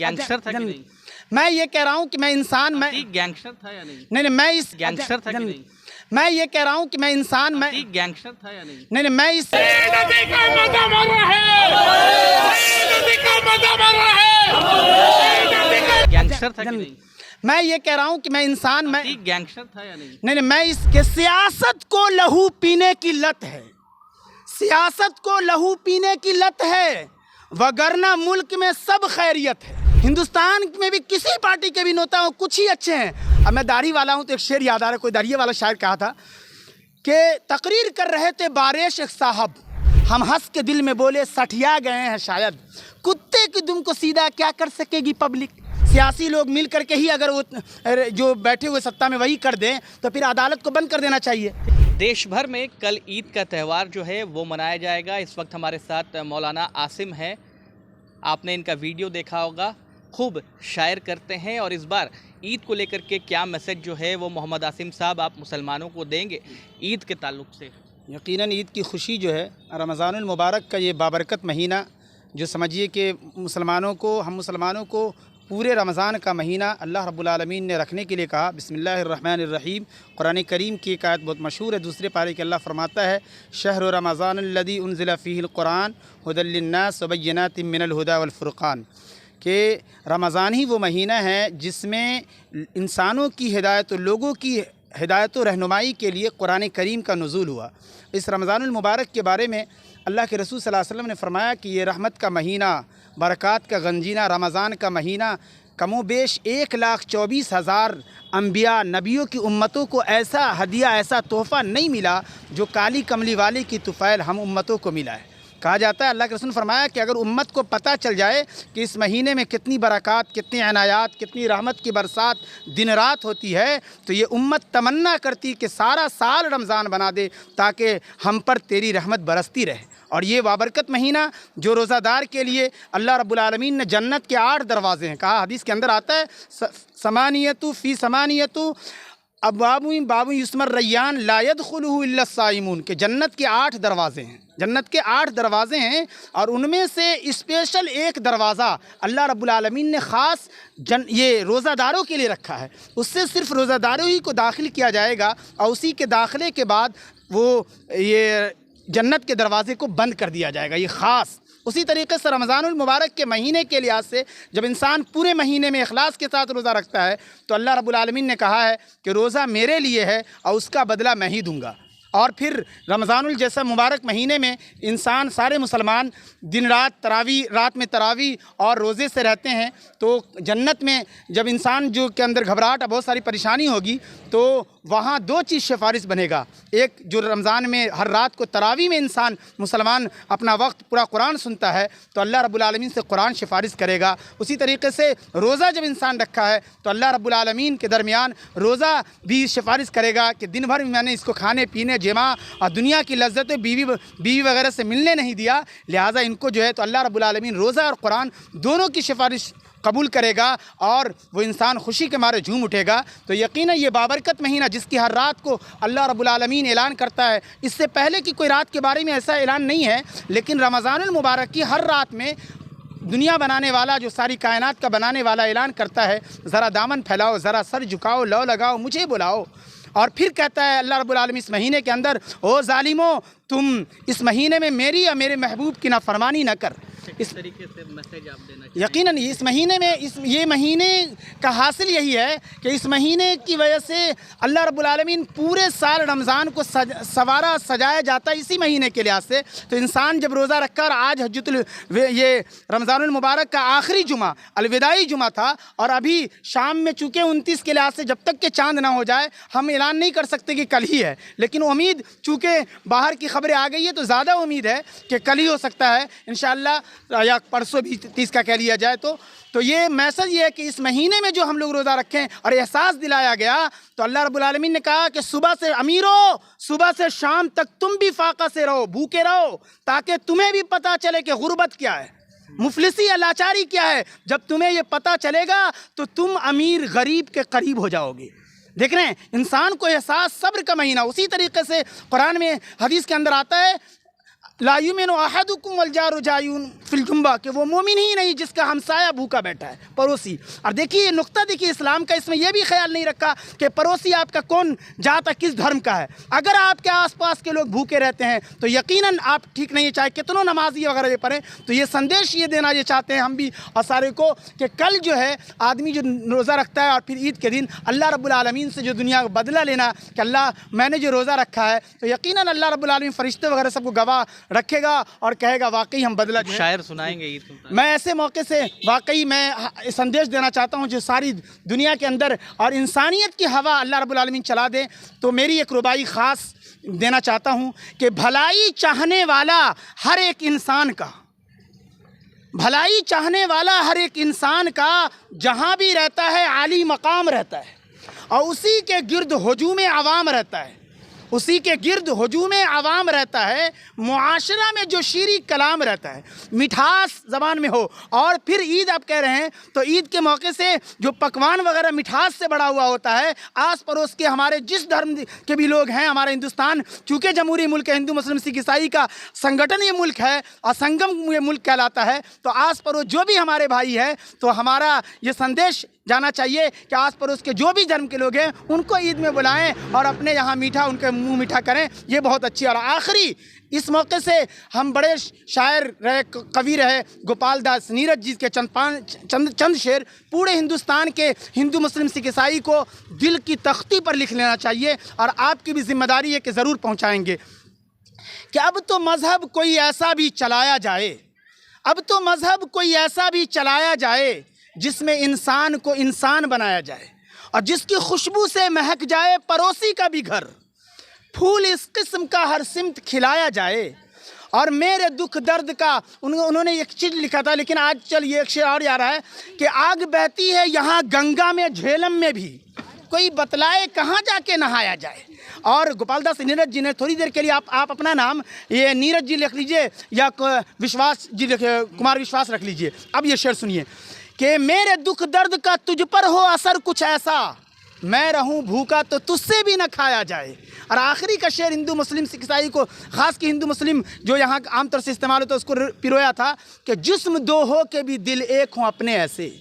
Gangster था कि नहीं? मैं ये कह रहा हूँ कि मैं इंसान, मैं गैंगस्टर था या नहीं? नहीं, मैं इस गैंगस्टर था कि नहीं? मैं ये कह रहा हूँ कि मैं इंसान, मैं गैंगस्टर था या नहीं? नहीं, मैं इस गैंगस्टर था कि नहीं? मैं ये कह रहा हूँ कि मैं इंसान, मैं गैंगस्टर था या नहीं? नहीं, मैं इसके सियासत को लहू पीने की लत है, सियासत को लहू पीने की लत है, वगरना मुल्क में सब खैरियत है। हिंदुस्तान में भी किसी पार्टी के भी नेता हो कुछ ही अच्छे हैं। अब मैं दाढ़ी वाला हूँ तो एक शेर याद आ रहा है, कोई दाढ़ी वाला शायर कहा था कि तकरीर कर रहे थे बारिश साहब, हम हंस के दिल में बोले सठिया गए हैं शायद, कुत्ते की दुम को सीधा क्या कर सकेगी पब्लिक। सियासी लोग मिल करके ही अगर वो जो बैठे हुए सत्ता में वही कर दें तो फिर अदालत को बंद कर देना चाहिए। देश भर में कल ईद का त्यौहार जो है वो मनाया जाएगा। इस वक्त हमारे साथ मौलाना आसिम हैं, आपने इनका वीडियो देखा होगा, खूब शायर करते हैं। और इस बार ईद को लेकर के क्या मैसेज जो है वो मोहम्मद आसिम साहब आप मुसलमानों को देंगे ईद के ताल्लुक से? यकीनन ईद की खुशी जो है, रमज़ानुल मुबारक का ये बाबरकत महीना जो समझिए कि हम मुसलमानों को पूरे रमज़ान का महीना अल्लाह रब्बुल आलमीन ने रखने के लिए कहा। बिस्मिल्लाहिर्रहमानिर्रहीम कुरान करीम की एक आयत बहुत मशहूर है, दूसरे पारे के अल्लाह फरमाता है शहर रमज़ान अल्लज़ी उन्ज़िला फ़ीहिल कुरान हुदल लिन्नास व बय्यिनातिम मिनल हुदा वल फ़ुरक़ान, कि रमज़ान ही वो महीना है जिसमें इंसानों की हिदायत, लोगों की हिदायत व रहनुमाई के लिए कुरान करीम का नुज़ूल हुआ। इस रमज़ानुल मुबारक के बारे में अल्लाह के रसूल सल्लल्लाहु अलैहि वसल्लम ने फरमाया कि ये रहमत का महीना, बरक़ात का गंजीना, रमज़ान का महीना कमोबेश 1,24,000 अम्बिया नबियों की उम्मतों को ऐसा हदिया, ऐसा तोहफ़ा नहीं मिला जो काली कमली वाले की तुफ़ैल हम उम्मतों को मिला है। कहा जाता है, अल्लाह के रसूल ने फरमाया कि अगर उम्मत को पता चल जाए कि इस महीने में कितनी बरक़ात, कितनी अनायात, कितनी रहमत की बरसात दिन रात होती है, तो ये उम्मत तमन्ना करती कि सारा साल रमज़ान बना दे ताकि हम पर तेरी रहमत बरसती रहे। और ये बाबरकत महीना जो रोज़ादार के लिए अल्लाह रब्बुल आलमीन ने जन्नत के 8 दरवाज़े हैं, कहा हदीस के अंदर आता है समानियतु फ़ी समानियतु अब बाबू युस्मर रैयान ला यदखुलुहु इल्ला साइमून, के जन्नत के 8 दरवाज़े हैं, जन्नत के 8 दरवाज़े हैं। और उनमें से स्पेशल एक दरवाज़ा अल्लाह रब्बुल आलमीन ने ख़ास ये रोज़ादारों के लिए रखा है, उससे सिर्फ रोज़ादारों ही को दाखिल किया जाएगा और उसी के दाखिले के बाद वो ये जन्नत के दरवाज़े को बंद कर दिया जाएगा, ये ख़ास। उसी तरीके से रमज़ानुल मुबारक के महीने के लिहाज से जब इंसान पूरे महीने में इखलास के साथ रोज़ा रखता है तो अल्लाह रब्बुल आलमीन ने कहा है कि रोज़ा मेरे लिए है और उसका बदला मैं ही दूँगा। और फिर रमज़ानुल जैसा मुबारक महीने में इंसान, सारे मुसलमान दिन रात रात में तरावी और रोज़े से रहते हैं, तो जन्नत में जब इंसान जो के अंदर घबराहट, बहुत सारी परेशानी होगी, तो वहाँ 2 चीज़ सिफारिश बनेगा। एक, जो रमज़ान में हर रात को तरावी में इंसान मुसलमान अपना वक्त पूरा कुरान सुनता है तो अल्लाह रब्बुल आलमीन से कुरान सिफारिश करेगा। उसी तरीके से रोज़ा जब इंसान रखा है तो अल्लाह रब्बुल आलमीन के दरमियान रोज़ा भी सिफारिश करेगा कि दिन भर मैंने इसको खाने पीने, जिमा और दुनिया की लज्जतें बीवी वगैरह से मिलने नहीं दिया, लिहाजा इनको जो है तो अल्लाह रब्बुल आलमीन रोज़ा और कुरान दोनों की सिफारिश कबूल करेगा और वो इंसान खुशी के मारे झूम उठेगा। तो यकीनन ये बाबरकत महीना जिसकी हर रात को अल्लाह रब्बुल आलमीन ऐलान करता है, इससे पहले की कोई रात के बारे में ऐसा ऐलान नहीं है, लेकिन रमज़ानुल मुबारक की हर रात में दुनिया बनाने वाला, जो सारी कायनात का बनाने वाला ऐलान करता है, ज़रा दामन फैलाओ, ज़रा सर झुकाओ, लौ लगाओ, मुझे बुलाओ। और फिर कहता है अल्लाह रब्बुल आलमीन इस महीने के अंदर, ओ ज़ालिमों, तुम इस महीने में मेरी या मेरे महबूब की नाफरमानी न कर। इस तरीके से मैसेज आप देना चाहिए। यकीनन इस महीने में ये महीने का हासिल यही है कि इस महीने की वजह से अल्लाह रब्बुल आलमीन पूरे साल रमज़ान को सजाया जाता है इसी महीने के लिहाज से। तो इंसान जब रोज़ा रखकर, आज ये रमज़ानुल मुबारक का आखिरी जुमा, अलविदाई जुमा था, और अभी शाम में चूँकि 29 के लिहाज से जब तक के चाँद ना हो जाए हम ऐलान नहीं कर सकते कि कल ही है, लेकिन उम्मीद चूँकि बाहर की खबरें आ गई है तो ज़्यादा उम्मीद है कि कल ही हो सकता है इंशाअल्लाह, या परसों भी 30 का कह लिया जाए तो ये मैसेज ये है कि इस महीने में जो हम लोग रोज़ा रखें और एहसास दिलाया गया, तो अल्लाह रब्बुल आलमीन ने कहा कि सुबह से अमीरों, सुबह से शाम तक तुम भी फाका से रहो, भूखे रहो, ताकि तुम्हें भी पता चले कि गुर्बत क्या है, मुफलिसी या लाचारी क्या है। जब तुम्हें ये पता चलेगा तो तुम अमीर गरीब के करीब हो जाओगे। देख रहे हैं, इंसान को एहसास, सब्र का महीना। उसी तरीके से कुरान में हदीस के अंदर आता है, ला युमिनु अहदुकुम वल जारु जायुन फिल जुम्बा, कि वो मोमिन ही नहीं जिसका हमसाया भूखा बैठा है, पड़ोसी। और देखिए नुक्ता देखिए इस्लाम का, इसमें यह भी ख्याल नहीं रखा कि पड़ोसी आपका कौन जात है, किस धर्म का है। अगर आपके आसपास के लोग भूखे रहते हैं तो यकीनन आप ठीक नहीं है, चाहे कितनों नमाजी वगैरह ये पढ़ें। तो ये संदेश ये देना ये चाहते हैं हम भी और सारे को, कि कल जो है आदमी जो रोज़ा रखता है और फिर ईद के दिन अल्लाह रब्बुल आलमीन से जो दुनिया का बदला लेना कि अल्लाह मैंने जो रोज़ा रखा है, तो यकीनन अल्लाह रब्बुल आलमीन फरिश्ते वगैरह सबको गवाह रखेगा और कहेगा वाकई हम बदला जो है। शायर सुनाएंगे ईद को। मैं ऐसे मौके से वाकई मैं संदेश देना चाहता हूँ जो सारी दुनिया के अंदर और इंसानियत की हवा अल्लाह रब्बुल आलमीन चला दे। तो मेरी एक रुबाई ख़ास देना चाहता हूँ कि भलाई चाहने वाला हर एक इंसान का, भलाई चाहने वाला हर एक इंसान का जहाँ भी रहता है आली मकाम रहता है और उसी के गिर्द हुजूम आवाम रहता है, उसी के गिर्द हुजूम आवाम रहता है। मुआशरा में जो शीरी कलाम रहता है, मिठास ज़बान में हो। और फिर ईद आप कह रहे हैं तो ईद के मौके से जो पकवान वगैरह मिठास से बड़ा हुआ होता है। आस पड़ोस के हमारे जिस धर्म के भी लोग हैं, हमारा हिंदुस्तान चूँकि जमहूरी मुल्क है, हिंदू मुस्लिम सिख ईसाई का संगठन ये मुल्क है और संगम ये मुल्क कहलाता है। तो आस पड़ोस जो भी हमारे भाई हैं, तो हमारा ये संदेश जाना चाहिए कि आस पड़ोस के जो भी धर्म के लोग हैं उनको ईद में बुलाएं और अपने यहाँ मीठा उनके मुंह मीठा करें। ये बहुत अच्छी। और आखिरी इस मौके से हम बड़े शायर रहे, कवि रहे गोपाल दास नीरज जी के चंद शेर पूरे हिंदुस्तान के हिंदू मुस्लिम सिख ईसाई को दिल की तख्ती पर लिख लेना चाहिए और आपकी भी जिम्मेदारी है कि ज़रूर पहुँचाएँगे कि अब तो मज़हब कोई ऐसा भी चलाया जाए, अब तो मज़हब कोई ऐसा भी चलाया जाए जिसमें इंसान को इंसान बनाया जाए और जिसकी खुशबू से महक जाए पड़ोसी का भी घर, फूल इस किस्म का हर सिमत खिलाया जाए। और मेरे दुख दर्द का उन्होंने एक चीज़ लिखा था, लेकिन आज चल ये एक शेर और आ रहा है कि आग बहती है यहाँ गंगा में झेलम में भी, कोई बतलाए कहाँ जाके नहाया जाए। और गोपाल दास नीरज जी ने थोड़ी देर के लिए आप अपना नाम ये नीरज जी लिख लीजिए या विश्वास जी कुमार विश्वास रख लीजिए। अब ये शेर सुनिए कि मेरे दुख दर्द का तुझ पर हो असर कुछ ऐसा, मैं रहूं भूखा तो तुझसे भी न खाया जाए। और आखिरी का शेर हिंदू मुस्लिम सिख ईसाई को, ख़ास कि हिंदू मुस्लिम जो यहाँ आमतौर से इस्तेमाल होता है, उसको पिरोया था कि जिस्म दो हो के भी दिल एक हों अपने ऐसे,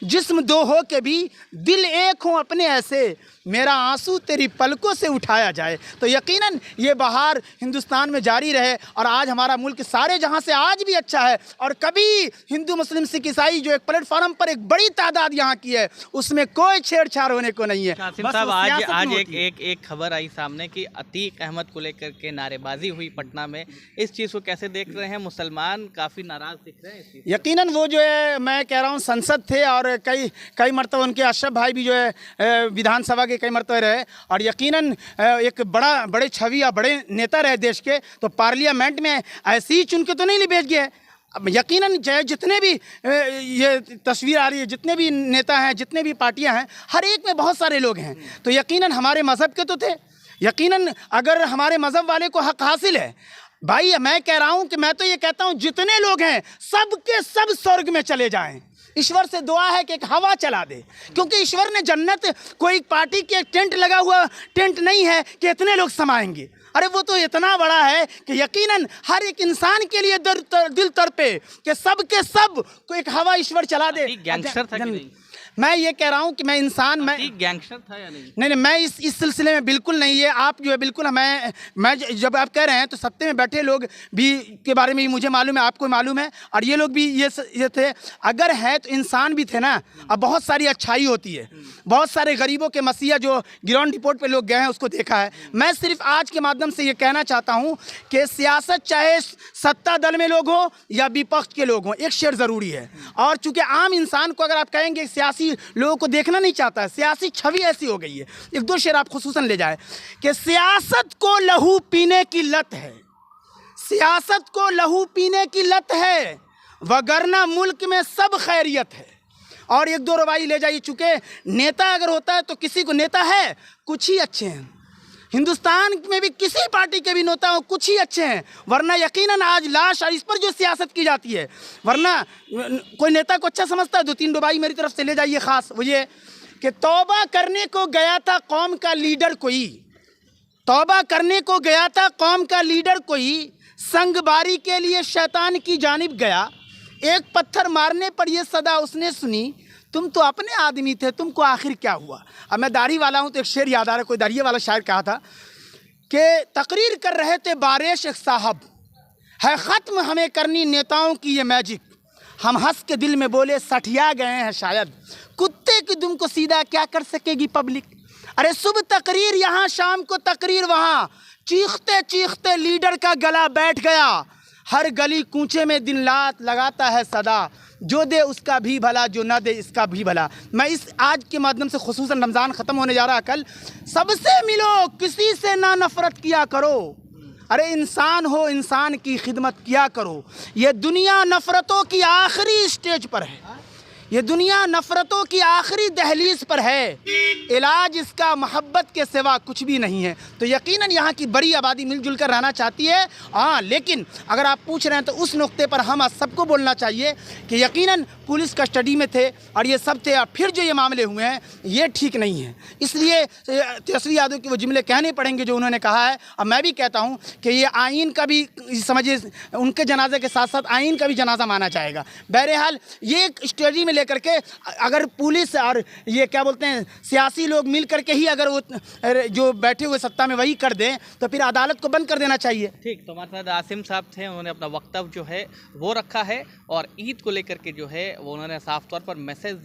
जिस्म दो हो के भी दिल एक हों अपने ऐसे, मेरा आंसू तेरी पलकों से उठाया जाए। तो यकीनन ये बहार हिंदुस्तान में जारी रहे और आज हमारा मुल्क सारे जहां से आज भी अच्छा है। और कभी हिंदू मुस्लिम सिख ईसाई जो एक प्लेटफॉर्म पर एक बड़ी तादाद यहाँ की है, उसमें कोई छेड़छाड़ होने को नहीं है। कासिम साहब, आज एक खबर आई सामने कि अतीक अहमद को लेकर के नारेबाजी हुई पटना में, इस चीज़ को कैसे देख रहे हैं? मुसलमान काफ़ी नाराज़ दिख रहे हैं इस चीज़। यकीनन वो जो है मैं कह रहा हूँ संसद थे और कई मरतबा उनके अशरफ भाई भी जो है विधानसभा कई मरतबे रहे और यकीनन एक बड़े छवि या बड़े नेता रहे देश के। तो पार्लियामेंट में ऐसे ही चुन के तो नहीं भेज गए। अब यकीनन चाहे जितने भी ये तस्वीर आ रही है, जितने भी नेता हैं, जितने भी पार्टियां हैं, हर एक में बहुत सारे लोग हैं। तो यकीनन हमारे मज़हब के तो थे, यकीनन अगर हमारे मज़हब वाले को हक़ हासिल है। भाई मैं कह रहा हूँ कि मैं तो ये कहता हूँ जितने लोग हैं सब के सब स्वर्ग में चले जाएँ। ईश्वर से दुआ है कि एक हवा चला दे, क्योंकि ईश्वर ने जन्नत कोई पार्टी के टेंट लगा हुआ टेंट नहीं है कि इतने लोग समाएंगे। अरे वो तो इतना बड़ा है कि यकीनन हर एक इंसान के लिए दिल तड़पे कि सब के सब को एक हवा ईश्वर चला दे। गैंगस्टर था कि नहीं? मैं ये कह रहा हूँ कि मैं इंसान मैं गैंगस्टर था या नहीं? नहीं, मैं इस सिलसिले में बिल्कुल नहीं है। आप जो है बिल्कुल मैं जब आप कह रहे हैं तो सत्ते में बैठे लोग भी के बारे में मुझे मालूम है, आपको मालूम है, और ये लोग भी ये थे। अगर है तो इंसान भी थे ना। अब बहुत सारी अच्छाई होती है, बहुत सारे गरीबों के मसीहा जो ग्राउंड रिपोर्ट पे लोग गए हैं उसको देखा है। मैं सिर्फ आज के माध्यम से ये कहना चाहता हूँ कि सियासत चाहे सत्ता दल में लोग हों या विपक्ष के लोग हों, एक शेर ज़रूरी है। और चूँकि आम इंसान को अगर आप कहेंगे सियासी लोगों को देखना नहीं चाहता है, सियासी छवि ऐसी हो गई है। एक दो शेर आप खुसूसन ले जाए कि सियासत को लहू पीने की लत है, सियासत को लहू पीने की लत है, वगरना मुल्क में सब खैरियत है। और एक दो रवाई ले जाइए, चूँकि नेता अगर होता है तो किसी को नेता है कुछ ही अच्छे हैं, हिंदुस्तान में भी किसी पार्टी के भी नेता हो कुछ ही अच्छे हैं, वरना यकीनन आज लाश और इस पर जो सियासत की जाती है, वरना कोई नेता को अच्छा समझता है। दो तीन डुबाई मेरी तरफ से ले जाइए ख़ास, वो ये कि तौबा करने को गया था कौम का लीडर कोई, तौबा करने को गया था कौम का लीडर कोई, संगबारी के लिए शैतान की जानिब गया, एक पत्थर मारने पर यह सदा उसने सुनी, तुम तो अपने आदमी थे, तुमको आखिर क्या हुआ। अब मैं दाढ़ी वाला हूँ तो एक शेर याद आ रहा है, कोई दाढ़ी वाला शायर कहा था कि तकरीर कर रहे थे बारिश एक साहब, है ख़त्म हमें करनी नेताओं की ये मैजिक, हम हंस के दिल में बोले सठिया गए हैं शायद, कुत्ते की दुम को सीधा क्या कर सकेगी पब्लिक। अरे सुबह तकरीर यहाँ, शाम को तकरीर वहाँ, चीखते चीखते लीडर का गला बैठ गया, हर गली कूचे में दिन रात लगाता है सदा, जो दे उसका भी भला, जो ना दे इसका भी भला। मैं इस आज के माध्यम से, खुसूसन रमज़ान ख़त्म होने जा रहा है कल, सबसे मिलो, किसी से ना नफ़रत किया करो। अरे इंसान हो, इंसान की खिदमत किया करो। ये दुनिया नफ़रतों की आखिरी स्टेज पर है, ये दुनिया नफ़रतों की आखिरी दहलीज पर है, इलाज इसका मोहब्बत के सिवा कुछ भी नहीं है। तो यकीनन यहाँ की बड़ी आबादी मिलजुल कर रहना चाहती है। हाँ, लेकिन अगर आप पूछ रहे हैं तो उस नुक्ते पर हम सबको बोलना चाहिए कि यकीनन पुलिस कस्टडी में थे और ये सब थे, और फिर जो ये मामले हुए हैं ये ठीक नहीं है। इसलिए तेजस्वी यादव के वो जुमले कहने पड़ेंगे जो उन्होंने कहा है। और मैं भी कहता हूँ कि ये आइन का भी समझिए, उनके जनाजे के साथ साथ आइन का भी जनाजा माना जाएगा। बहरहाल ये एक स्ट्रेटजी में लेकर के अगर पुलिस और ये क्या बोलते हैं सियासी लोग मिल करके ही अगर वो जो बैठे हुए सत्ता में वही कर दें तो फिर अदालत को बंद कर देना चाहिए। ठीक, तो हमारे साथ आसिम साहब थे, उन्होंने अपना वक्तव्य जो है वो रखा है और ईद को लेकर के जो है वो उन्होंने साफ तौर पर मैसेज दिया।